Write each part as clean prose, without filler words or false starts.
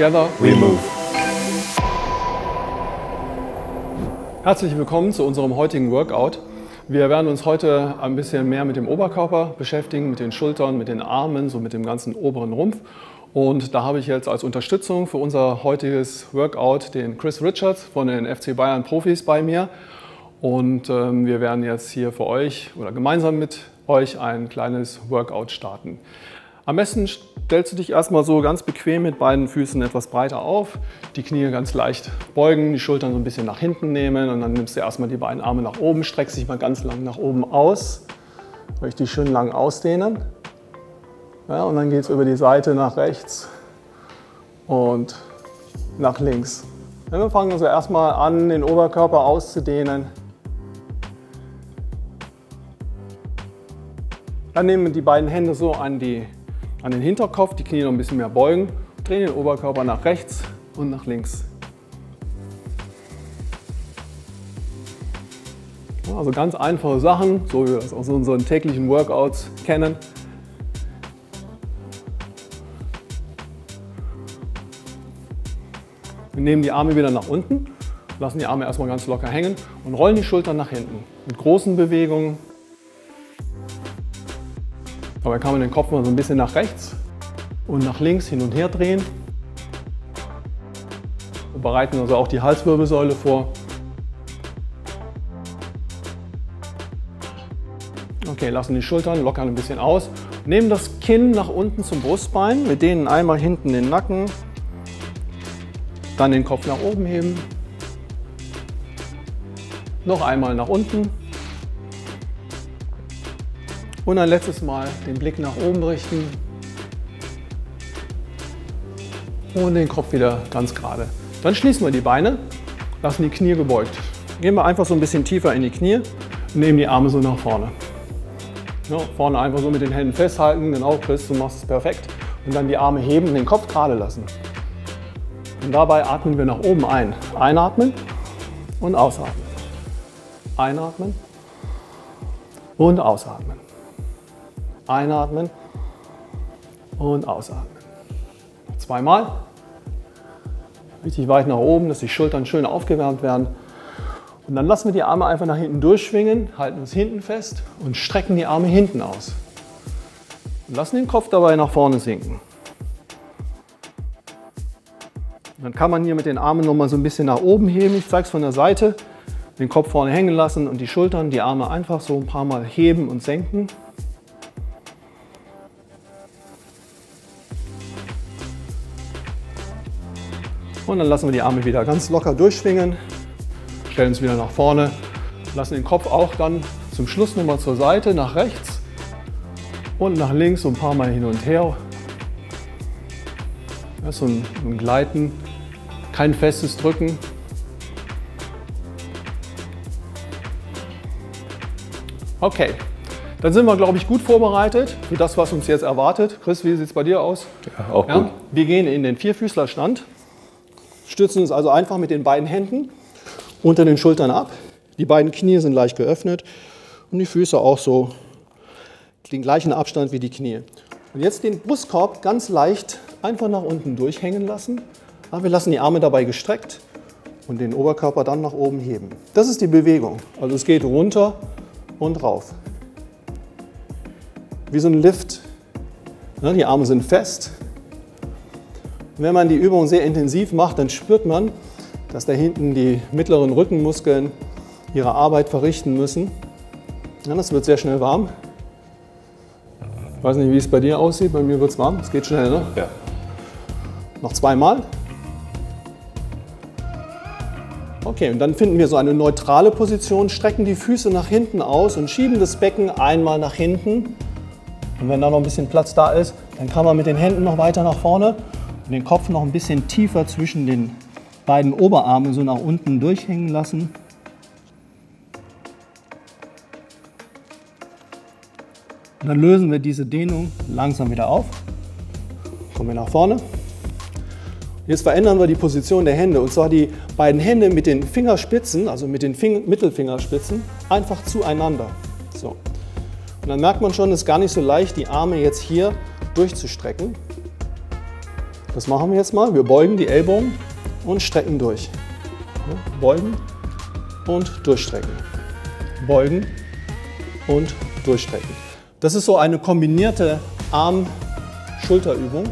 Together we move. Herzlich willkommen zu unserem heutigen Workout. Wir werden uns heute ein bisschen mehr mit dem Oberkörper beschäftigen, mit den Schultern, mit den Armen, so mit dem ganzen oberen Rumpf. Und da habe ich jetzt als Unterstützung für unser heutiges Workout den Chris Richards von den FC Bayern Profis bei mir. Und wir werden jetzt hier für euch oder gemeinsam mit euch ein kleines Workout starten. Am besten stellst du dich erstmal so ganz bequem mit beiden Füßen etwas breiter auf, die Knie ganz leicht beugen, die Schultern so ein bisschen nach hinten nehmen und dann nimmst du erstmal die beiden Arme nach oben, streckst dich mal ganz lang nach oben aus, richtig schön lang ausdehnen. Ja, und dann geht es über die Seite nach rechts und nach links. Ja, wir fangen also erstmal an, den Oberkörper auszudehnen. Dann nehmen wir die beiden Hände so an den Hinterkopf, die Knie noch ein bisschen mehr beugen, drehen den Oberkörper nach rechts und nach links. Ja, also ganz einfache Sachen, so wie wir das aus unseren täglichen Workouts kennen. Wir nehmen die Arme wieder nach unten, lassen die Arme erstmal ganz locker hängen und rollen die Schultern nach hinten. Mit großen Bewegungen. Dabei kann man den Kopf mal so ein bisschen nach rechts und nach links hin und her drehen. Wir bereiten also auch die Halswirbelsäule vor. Okay, lassen die Schultern lockern ein bisschen aus. Nehmen das Kinn nach unten zum Brustbein. Wir dehnen einmal hinten den Nacken. Dann den Kopf nach oben heben. Noch einmal nach unten. Und ein letztes Mal den Blick nach oben richten und den Kopf wieder ganz gerade. Dann schließen wir die Beine, lassen die Knie gebeugt. Gehen wir einfach so ein bisschen tiefer in die Knie und nehmen die Arme so nach vorne. Ja, vorne einfach so mit den Händen festhalten, genau Chris, du machst es perfekt. Und dann die Arme heben und den Kopf gerade lassen. Und dabei atmen wir nach oben ein. Einatmen und ausatmen. Einatmen und ausatmen. Einatmen und ausatmen. Zweimal. Richtig weit nach oben, dass die Schultern schön aufgewärmt werden. Und dann lassen wir die Arme einfach nach hinten durchschwingen, halten uns hinten fest und strecken die Arme hinten aus. Und lassen den Kopf dabei nach vorne sinken. Und dann kann man hier mit den Armen noch mal so ein bisschen nach oben heben. Ich zeige es von der Seite. Den Kopf vorne hängen lassen und die Schultern, die Arme einfach so ein paar Mal heben und senken. Und dann lassen wir die Arme wieder ganz locker durchschwingen, stellen uns wieder nach vorne, lassen den Kopf auch dann zum Schluss nochmal zur Seite, nach rechts und nach links so ein paar Mal hin und her. Das ist so ein Gleiten, kein festes Drücken. Okay, dann sind wir, glaube ich, gut vorbereitet für das, was uns jetzt erwartet. Chris, wie sieht es bei dir aus? Ja, auch gut. Wir gehen in den Vierfüßlerstand. Stützen uns also einfach mit den beiden Händen unter den Schultern ab. Die beiden Knie sind leicht geöffnet und die Füße auch so den gleichen Abstand wie die Knie. Und jetzt den Brustkorb ganz leicht einfach nach unten durchhängen lassen. Wir lassen die Arme dabei gestreckt und den Oberkörper dann nach oben heben. Das ist die Bewegung. Also es geht runter und rauf. Wie so ein Lift. Die Arme sind fest. Wenn man die Übung sehr intensiv macht, dann spürt man, dass da hinten die mittleren Rückenmuskeln ihre Arbeit verrichten müssen. Ja, das wird sehr schnell warm. Ich weiß nicht, wie es bei dir aussieht. Bei mir wird es warm. Es geht schnell, ne? Ja. Noch zweimal. Okay, und dann finden wir so eine neutrale Position, strecken die Füße nach hinten aus und schieben das Becken einmal nach hinten. Und wenn da noch ein bisschen Platz da ist, dann kann man mit den Händen noch weiter nach vorne und den Kopf noch ein bisschen tiefer zwischen den beiden Oberarmen so nach unten durchhängen lassen. Und dann lösen wir diese Dehnung langsam wieder auf. Kommen wir nach vorne. Jetzt verändern wir die Position der Hände, und zwar die beiden Hände mit den Fingerspitzen, also mit den Mittelfingerspitzen, einfach zueinander. So. Und dann merkt man schon, es ist gar nicht so leicht, die Arme jetzt hier durchzustrecken. Das machen wir jetzt mal. Wir beugen die Ellbogen und strecken durch. Beugen und durchstrecken. Beugen und durchstrecken. Das ist so eine kombinierte Arm-Schulterübung.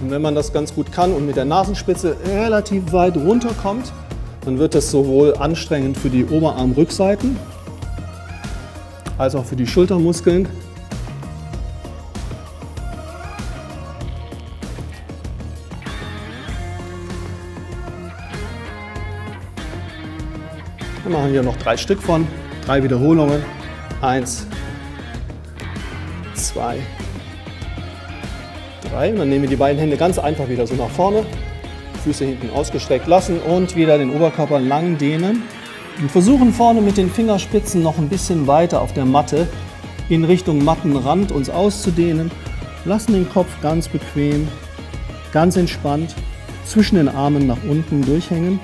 Und wenn man das ganz gut kann und mit der Nasenspitze relativ weit runterkommt, dann wird das sowohl anstrengend für die Oberarmrückseiten als auch für die Schultermuskeln. Wir machen hier noch 3 Stück von, 3 Wiederholungen. 1, 2, 3. Und dann nehmen wir die beiden Hände ganz einfach wieder so nach vorne. Füße hinten ausgestreckt lassen und wieder den Oberkörper lang dehnen. Und versuchen vorne mit den Fingerspitzen noch ein bisschen weiter auf der Matte in Richtung Mattenrand uns auszudehnen. Lassen den Kopf ganz bequem, ganz entspannt zwischen den Armen nach unten durchhängen.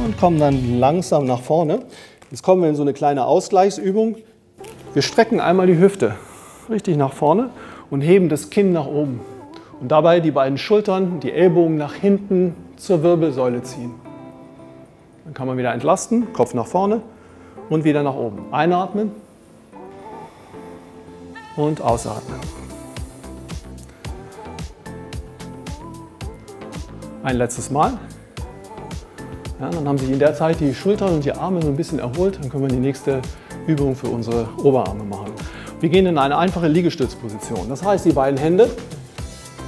Und kommen dann langsam nach vorne. Jetzt kommen wir in so eine kleine Ausgleichsübung. Wir strecken einmal die Hüfte richtig nach vorne und heben das Kinn nach oben. Und dabei die beiden Schultern, die Ellbogen nach hinten zur Wirbelsäule ziehen. Dann kann man wieder entlasten, Kopf nach vorne und wieder nach oben. Einatmen und ausatmen. Ein letztes Mal. Ja, dann haben sich in der Zeit die Schultern und die Arme so ein bisschen erholt. Dann können wir die nächste Übung für unsere Oberarme machen. Wir gehen in eine einfache Liegestützposition. Das heißt, die beiden Hände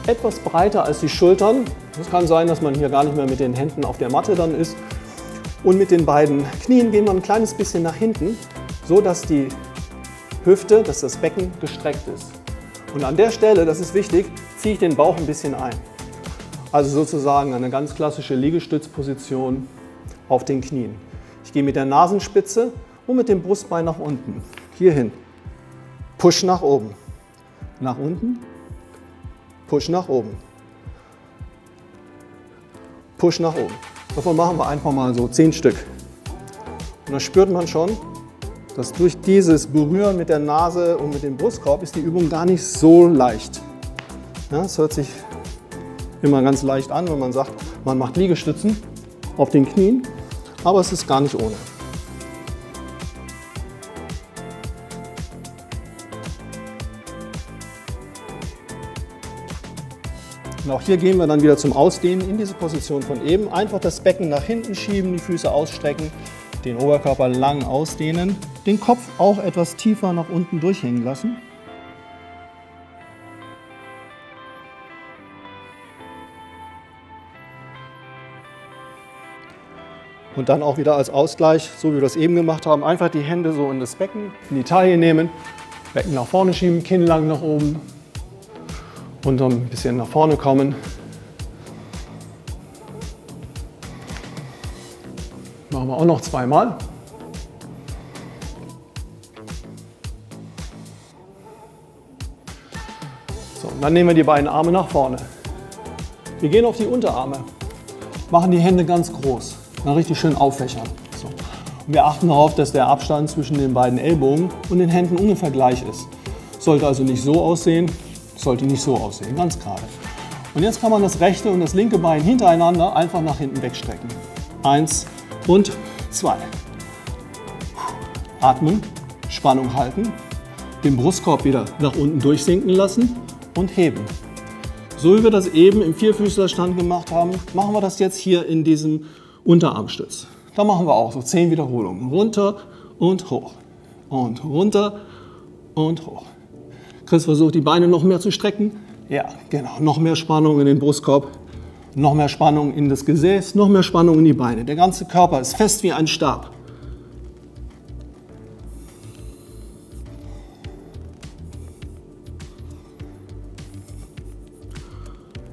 etwas breiter als die Schultern. Es kann sein, dass man hier gar nicht mehr mit den Händen auf der Matte dann ist. Und mit den beiden Knien gehen wir ein kleines bisschen nach hinten, so dass die Hüfte, dass das Becken gestreckt ist. Und an der Stelle, das ist wichtig, ziehe ich den Bauch ein bisschen ein. Also sozusagen eine ganz klassische Liegestützposition auf den Knien. Ich gehe mit der Nasenspitze und mit dem Brustbein nach unten. Hier hin. Push nach oben. Nach unten. Push nach oben. Push nach oben. Davon machen wir einfach mal so 10 Stück. Und dann spürt man schon, dass durch dieses Berühren mit der Nase und mit dem Brustkorb ist die Übung gar nicht so leicht. Ja, es hört sich immer ganz leicht an, wenn man sagt, man macht Liegestützen auf den Knien, aber es ist gar nicht ohne. Und auch hier gehen wir dann wieder zum Ausdehnen in diese Position von eben. Einfach das Becken nach hinten schieben, die Füße ausstrecken, den Oberkörper lang ausdehnen, den Kopf auch etwas tiefer nach unten durchhängen lassen. Und dann auch wieder als Ausgleich, so wie wir das eben gemacht haben, einfach die Hände so in das Becken, in die Taille nehmen, Becken nach vorne schieben, Kinn lang nach oben und dann ein bisschen nach vorne kommen. Machen wir auch noch 2 Mal. So, und dann nehmen wir die beiden Arme nach vorne. Wir gehen auf die Unterarme, machen die Hände ganz groß. Dann richtig schön auffächern. So. Und wir achten darauf, dass der Abstand zwischen den beiden Ellbogen und den Händen ungefähr gleich ist. Sollte also nicht so aussehen, sollte nicht so aussehen, ganz gerade. Und jetzt kann man das rechte und das linke Bein hintereinander einfach nach hinten wegstrecken. 1 und 2. Atmen, Spannung halten, den Brustkorb wieder nach unten durchsinken lassen und heben. So wie wir das eben im Vierfüßlerstand gemacht haben, machen wir das jetzt hier in diesem Unterarmstütz. Da machen wir auch so 10 Wiederholungen. Runter und hoch. Und runter und hoch. Chris versucht, die Beine noch mehr zu strecken. Ja, genau. Noch mehr Spannung in den Brustkorb. Noch mehr Spannung in das Gesäß. Noch mehr Spannung in die Beine. Der ganze Körper ist fest wie ein Stab.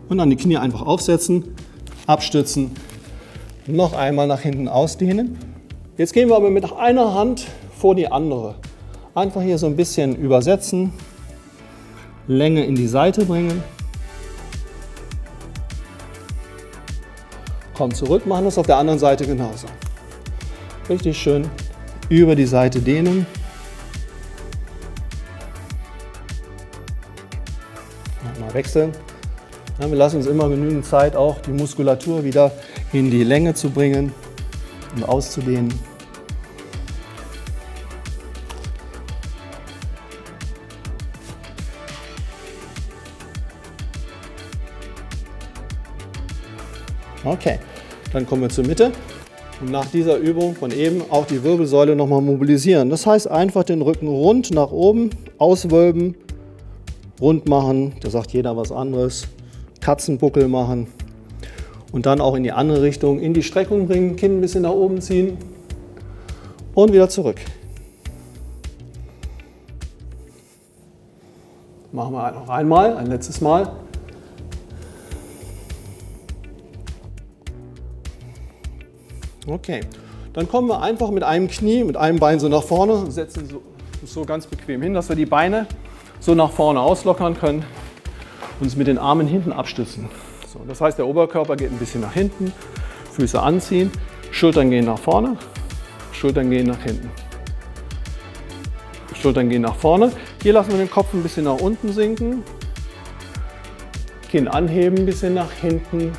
Und dann die Knie einfach aufsetzen, abstützen. Noch einmal nach hinten ausdehnen. Jetzt gehen wir aber mit einer Hand vor die andere. Einfach hier so ein bisschen übersetzen, Länge in die Seite bringen. Komm zurück, machen das auf der anderen Seite genauso. Richtig schön über die Seite dehnen. Mal wechseln. Ja, wir lassen uns immer genügend Zeit, auch die Muskulatur wieder in die Länge zu bringen und auszudehnen. Okay, dann kommen wir zur Mitte und nach dieser Übung von eben auch die Wirbelsäule nochmal mobilisieren. Das heißt einfach den Rücken rund nach oben, auswölben, rund machen, da sagt jeder was anderes, Katzenbuckel machen und dann auch in die andere Richtung in die Streckung bringen, Kinn ein bisschen nach oben ziehen und wieder zurück. Machen wir noch einmal, ein letztes Mal. Okay, dann kommen wir einfach mit einem Knie, mit einem Bein so nach vorne und setzen so ganz bequem hin, dass wir die Beine so nach vorne auslockern können und uns mit den Armen hinten abstützen. So, das heißt, der Oberkörper geht ein bisschen nach hinten, Füße anziehen, Schultern gehen nach vorne, Schultern gehen nach hinten. Schultern gehen nach vorne. Hier lassen wir den Kopf ein bisschen nach unten sinken, Kinn anheben, ein bisschen nach hinten.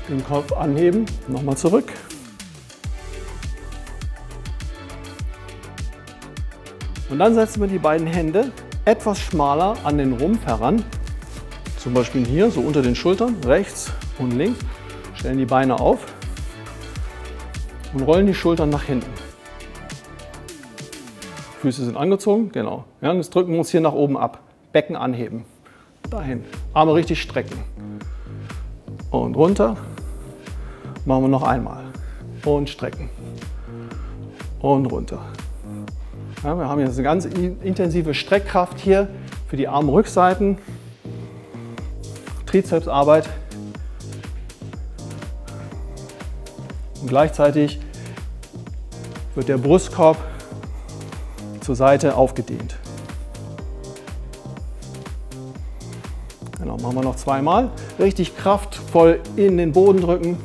Den Kopf anheben, nochmal zurück. Und dann setzen wir die beiden Hände etwas schmaler an den Rumpf heran. Zum Beispiel hier, so unter den Schultern, rechts und links. Stellen die Beine auf und rollen die Schultern nach hinten. Füße sind angezogen, genau. Ja, jetzt drücken wir uns hier nach oben ab. Becken anheben. Dahin. Arme richtig strecken. Und runter. Machen wir noch einmal. Und strecken. Und runter. Ja, wir haben jetzt eine ganz intensive Streckkraft hier für die Armrückseiten. Trizepsarbeit. Und gleichzeitig wird der Brustkorb zur Seite aufgedehnt. Genau, machen wir noch zweimal. Richtig kraftvoll in den Boden drücken.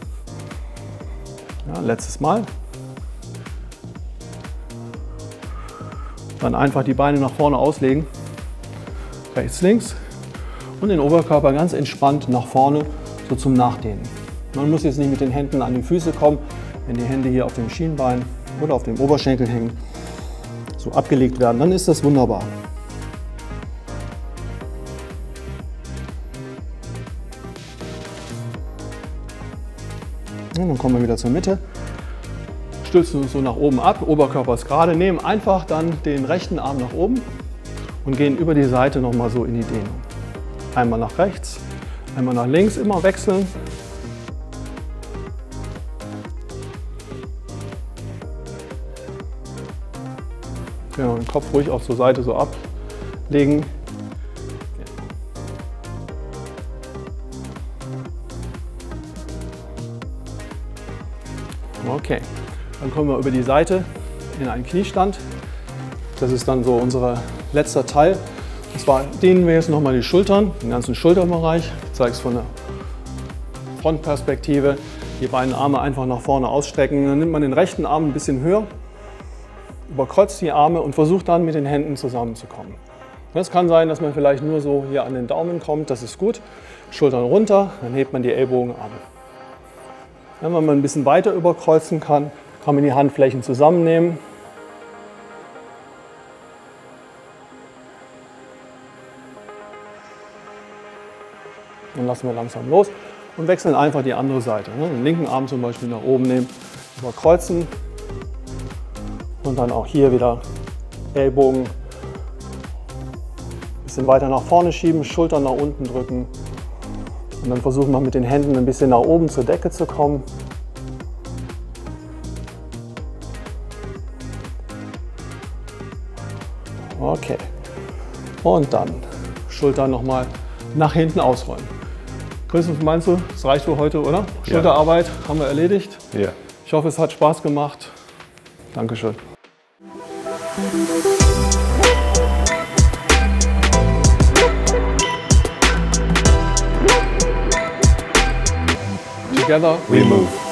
Ja, letztes Mal. Dann einfach die Beine nach vorne auslegen. Rechts, links. Und den Oberkörper ganz entspannt nach vorne, so zum Nachdehnen. Man muss jetzt nicht mit den Händen an die Füße kommen. Wenn die Hände hier auf dem Schienbein oder auf dem Oberschenkel hängen, so abgelegt werden, dann ist das wunderbar. Und dann kommen wir wieder zur Mitte, stützen uns so nach oben ab, Oberkörper ist gerade, nehmen einfach dann den rechten Arm nach oben und gehen über die Seite nochmal so in die Dehnung. Einmal nach rechts, einmal nach links, immer wechseln. Genau, den Kopf ruhig auf zur Seite so ablegen. Okay, dann kommen wir über die Seite in einen Kniestand. Das ist dann so unser letzter Teil. Und zwar dehnen wir jetzt nochmal die Schultern, den ganzen Schulterbereich. Ich zeige es von der Frontperspektive. Die beiden Arme einfach nach vorne ausstrecken. Dann nimmt man den rechten Arm ein bisschen höher, überkreuzt die Arme und versucht dann mit den Händen zusammenzukommen. Das kann sein, dass man vielleicht nur so hier an den Daumen kommt, das ist gut. Schultern runter, dann hebt man die Ellbogen an. Wenn man ein bisschen weiter überkreuzen kann, kann man die Handflächen zusammennehmen. Dann lassen wir langsam los und wechseln einfach die andere Seite. Den linken Arm zum Beispiel nach oben nehmen, überkreuzen und dann auch hier wieder Ellbogen ein bisschen weiter nach vorne schieben, Schultern nach unten drücken. Und dann versuchen wir mit den Händen ein bisschen nach oben zur Decke zu kommen. Okay. Und dann Schultern nochmal nach hinten ausrollen. Chris, was meinst du? Das reicht für heute, oder? Ja. Schulterarbeit haben wir erledigt. Ja. Ich hoffe, es hat Spaß gemacht. Dankeschön. Together we move.